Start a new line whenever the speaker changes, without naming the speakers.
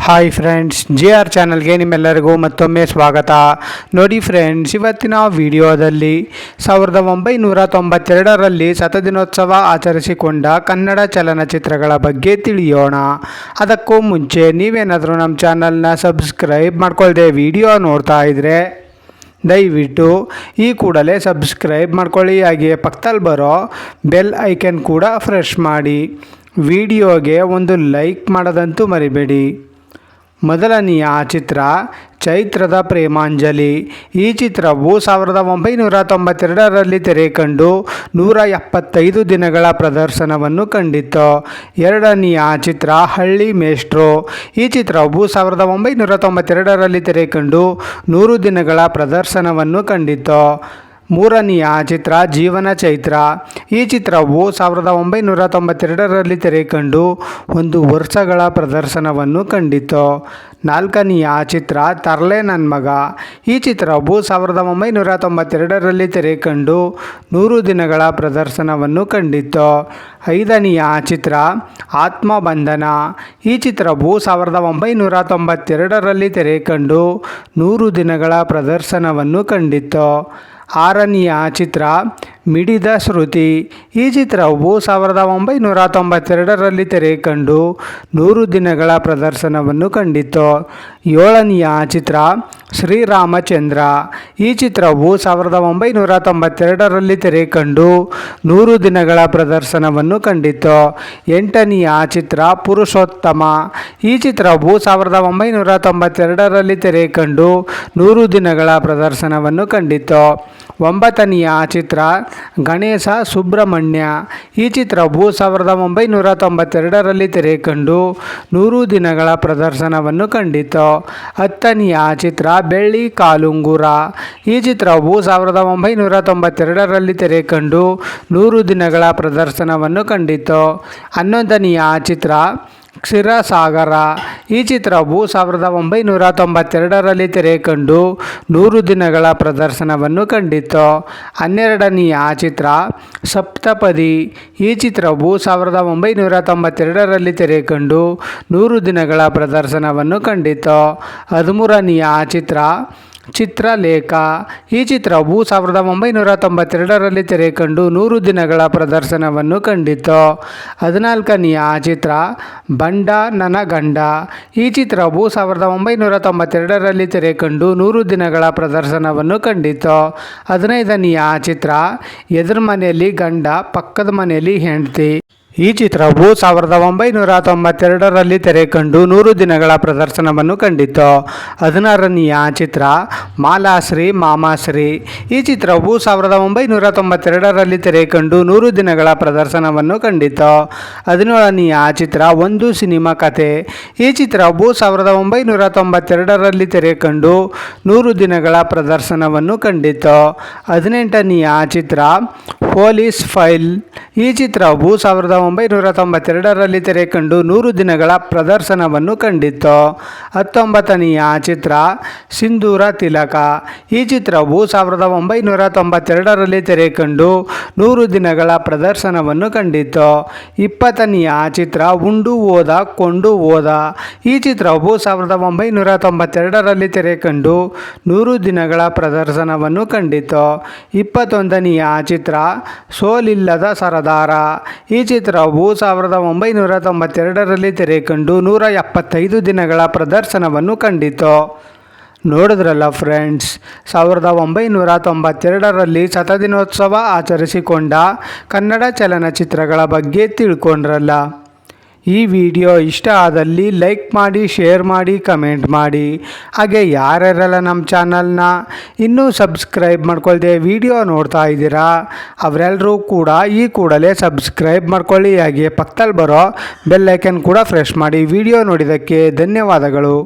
Hi friends, JR ಚಾನಲ್ಗೆ ನಿಮ್ಮೆಲ್ಲರಿಗೂ ಮತ್ತೊಮ್ಮೆ ಸ್ವಾಗತ. ನೋಡಿ ಫ್ರೆಂಡ್ಸ್, ಇವತ್ತಿನ ವಿಡಿಯೋದಲ್ಲಿ 1992ರಲ್ಲಿ ಶತದಿನೋತ್ಸವ ಆಚರಿಸಿಕೊಂಡ ಕನ್ನಡ ಚಲನಚಿತ್ರಗಳ ಬಗ್ಗೆ ತಿಳಿಯೋಣ. ಅದಕ್ಕೂ ಮುಂಚೆ ನೀವೇನಾದರೂ ನಮ್ಮ ಚಾನಲ್ನ ಸಬ್ಸ್ಕ್ರೈಬ್ ಮಾಡ್ಕೊಳ್ದೆ ವಿಡಿಯೋ ನೋಡ್ತಾ ಇದ್ದರೆ ದಯವಿಟ್ಟು ಈ ಕೂಡಲೇ ಸಬ್ಸ್ಕ್ರೈಬ್ ಮಾಡ್ಕೊಳ್ಳಿ. ಹಾಗೆ ಪಕ್ಕದಲ್ಲಿ ಬರೋ ಬೆಲ್ ಐಕನ್ ಕೂಡ ಪ್ರೆಸ್ ಮಾಡಿ. ವಿಡಿಯೋಗೆ ಒಂದು ಲೈಕ್ ಮಾಡೋದಂತೂ ಮರಿಬೇಡಿ. ಮೊದಲನೆಯ ಚಿತ್ರ ಚೈತ್ರದ ಪ್ರೇಮಾಂಜಲಿ. ಈ ಚಿತ್ರವು 1992ರಲ್ಲಿ ತೆರೆ ಕಂಡು 175 ದಿನಗಳ ಪ್ರದರ್ಶನವನ್ನು ಕಂಡಿತು. ಎರಡನೆಯ ಚಿತ್ರ ಹಳ್ಳಿ ಮೇಷ್ಟ್ರು. ಈ ಚಿತ್ರವು 1992ರಲ್ಲಿ ತೆರೆ ಕಂಡು 100 ದಿನಗಳ ಪ್ರದರ್ಶನವನ್ನು ಕಂಡಿತು. ಮೂರನೆಯ ಚಿತ್ರ ಜೀವನ ಚೈತ್ರ. ಈ ಚಿತ್ರವು 1992ರಲ್ಲಿ ತೆರೆ ಕಂಡು 1 ವರ್ಷಗಳ ಪ್ರದರ್ಶನವನ್ನು ಕಂಡಿತು. ನಾಲ್ಕನೆಯ ಚಿತ್ರ ತರ್ಲೆ ನನ್ನ ಮಗ. ಈ ಚಿತ್ರವು 1992ರಲ್ಲಿ ತೆರೆ ಕಂಡು 100 ದಿನಗಳ ಪ್ರದರ್ಶನವನ್ನು ಕಂಡಿತು. ಐದನೆಯ ಚಿತ್ರ ಆತ್ಮಬಂಧನ. ಈ ಚಿತ್ರವು 1992ರಲ್ಲಿ ತೆರೆ ಕಂಡು 100 ದಿನಗಳ ಪ್ರದರ್ಶನವನ್ನು ಕಂಡಿತು. ಆರನೆಯ ಚಿತ್ರ ಮಿಡಿದ ಶ್ರುತಿ. ಈ ಚಿತ್ರವು 1992ರಲ್ಲಿ ತೆರೆ ಕಂಡು 100 ದಿನಗಳ ಪ್ರದರ್ಶನವನ್ನು ಕಂಡಿತು. ಏಳನೆಯ ಚಿತ್ರ ಶ್ರೀರಾಮಚಂದ್ರ. ಈ ಚಿತ್ರವು 1992ರಲ್ಲಿ ತೆರೆ ಕಂಡು 100 ದಿನಗಳ ಪ್ರದರ್ಶನವನ್ನು ಕಂಡಿತು. ಎಂಟನೆಯ ಚಿತ್ರ ಪುರುಷೋತ್ತಮ. ಈ ಚಿತ್ರವು 1992ರಲ್ಲಿ ತೆರೆ ಕಂಡು 100 ದಿನಗಳ ಪ್ರದರ್ಶನವನ್ನು ಕಂಡಿತು. ಒಂಬತ್ತನೆಯ ಚಿತ್ರ ಗಣೇಶ ಸುಬ್ರಹ್ಮಣ್ಯ. ಈ ಚಿತ್ರವು 1992ರಲ್ಲಿ ತೆರೆ ಕಂಡು 100 ದಿನಗಳ ಪ್ರದರ್ಶನವನ್ನು ಕಂಡಿತು. ಹತ್ತನೆಯ ಚಿತ್ರ ಬೆಳ್ಳಿ ಕಾಲುಂಗುರ. ಈ ಚಿತ್ರವು 1992ರಲ್ಲಿ ತೆರೆ ಕಂಡು 100 ದಿನಗಳ ಪ್ರದರ್ಶನವನ್ನು ಕಂಡಿತು. ಹನ್ನೊಂದನೆಯ ಚಿತ್ರ ಕ್ಷೀರಸಾಗರ. ಈ ಚಿತ್ರವು 1992ರಲ್ಲಿ ತೆರೆ ಕಂಡು 100 ದಿನಗಳ ಪ್ರದರ್ಶನವನ್ನು ಕಂಡಿತು. ಹನ್ನೆರಡನೆಯ ಚಿತ್ರ ಸಪ್ತಪದಿ. ಈ ಚಿತ್ರವು 1992ರಲ್ಲಿ ತೆರೆ ಕಂಡು 100 ದಿನಗಳ ಪ್ರದರ್ಶನವನ್ನು ಕಂಡಿತು. ಹದಿಮೂರನೆಯ ಚಿತ್ರ ಚಿತ್ರಲೇಖ. ಈ ಚಿತ್ರವು 1992ರಲ್ಲಿ ತೆರೆ ಕಂಡು 100 ದಿನಗಳ ಪ್ರದರ್ಶನವನ್ನು ಕಂಡಿತು. ಹದಿನಾಲ್ಕನೆಯ ಚಿತ್ರ ಬಂಡ ನನ್ನ ಗಂಡ. ಈ ಚಿತ್ರವು 1992ರಲ್ಲಿ ತೆರೆ ಕಂಡು 100 ದಿನಗಳ ಪ್ರದರ್ಶನವನ್ನು ಕಂಡಿತು. ಹದಿನೈದನೆಯ ಚಿತ್ರ ಎದುರು ಮನೆಯಲ್ಲಿ ಗಂಡ ಪಕ್ಕದ ಮನೆಯಲ್ಲಿ ಹೆಂಡತಿ. ಈ ಚಿತ್ರವು 1992ರಲ್ಲಿ ತೆರೆ ಕಂಡು 100 ದಿನಗಳ ಪ್ರದರ್ಶನವನ್ನು ಕಂಡಿತು. ಹದಿನಾರನೆಯ ಚಿತ್ರ ಮಾಲಾಶ್ರೀ ಮಾಮಾಶ್ರೀ. ಈ ಚಿತ್ರವು 1992ರಲ್ಲಿ ತೆರೆ ಕಂಡು 100 ದಿನಗಳ ಪ್ರದರ್ಶನವನ್ನು ಕಂಡಿತು. ಹದಿನೇಳನೆಯ ಚಿತ್ರ ಒಂದು ಸಿನಿಮಾ ಕತೆ. ಈ ಚಿತ್ರವು 1992ರಲ್ಲಿ ತೆರೆ ಕಂಡು 100 ದಿನಗಳ ಪ್ರದರ್ಶನವನ್ನು ಕಂಡಿತು. ಹದಿನೆಂಟನೆಯ ಚಿತ್ರ ಪೊಲೀಸ್ ಫೈಲ್. ಈ ಚಿತ್ರವು 1992ರಲ್ಲಿ ತೆರೆ ಕಂಡು 100 ದಿನಗಳ ಪ್ರದರ್ಶನವನ್ನು ಕಂಡಿತು. ಹತ್ತೊಂಬತ್ತನೆಯ ಚಿತ್ರ ಸಿಂಧೂರ ತಿಲಕ. ಈ ಚಿತ್ರವು 1992ರಲ್ಲಿ ತೆರೆ ಕಂಡು 100 ದಿನಗಳ ಪ್ರದರ್ಶನವನ್ನು ಕಂಡಿತು. ಇಪ್ಪತ್ತನೆಯ ಚಿತ್ರ ಉಂಡು ಹೋದ ಕೊಂಡು ಹೋದ. ಈ ಚಿತ್ರವು 1992ರಲ್ಲಿ ತೆರೆ ಕಂಡು 100 ದಿನಗಳ ಪ್ರದರ್ಶನವನ್ನು ಕಂಡಿತು. ಇಪ್ಪತ್ತೊಂದನೆಯ ಚಿತ್ರ ಸೋಲಿಲ್ಲದ ಸರದಾರ. ಈ ಚಿತ್ರವು 1992ರಲ್ಲಿ ತೆರೆ ಕಂಡು 175 ದಿನಗಳ ಪ್ರದರ್ಶನವನ್ನು ಕಂಡಿತು. ನೋಡಿದ್ರಲ್ಲ ಫ್ರೆಂಡ್ಸ್, 1992ರಲ್ಲಿ ಶತದಿನೋತ್ಸವ ಆಚರಿಸಿಕೊಂಡ ಕನ್ನಡ ಚಲನಚಿತ್ರಗಳ ಬಗ್ಗೆ ತಿಳ್ಕೊಂಡ್ರಲ್ಲ. ಈ ವಿಡಿಯೋ ಇಷ್ಟ ಆದಲ್ಲಿ ಲೈಕ್ ಮಾಡಿ, ಶೇರ್ ಮಾಡಿ, ಕಮೆಂಟ್ ಮಾಡಿ. ಹಾಗೆ ಯಾರ್ಯಾರೆಲ್ಲ ನಮ್ಮ ಚಾನಲ್ನ ಇನ್ನೂ ಸಬ್ಸ್ಕ್ರೈಬ್ ಮಾಡ್ಕೊಳ್ದೆ ವಿಡಿಯೋ ನೋಡ್ತಾ ಇದ್ದೀರಾ ಅವರೆಲ್ಲರೂ ಕೂಡ ಈ ಕೂಡಲೇ ಸಬ್ಸ್ಕ್ರೈಬ್ ಮಾಡ್ಕೊಳ್ಳಿ. ಹಾಗೆ ಪಕ್ಕದಲ್ಲಿ ಬರೋ ಬೆಲ್ ಐಕನ್ ಕೂಡ ಪ್ರೆಸ್ ಮಾಡಿ. ವಿಡಿಯೋ ನೋಡಿದ್ದಕ್ಕೆ ಧನ್ಯವಾದಗಳು.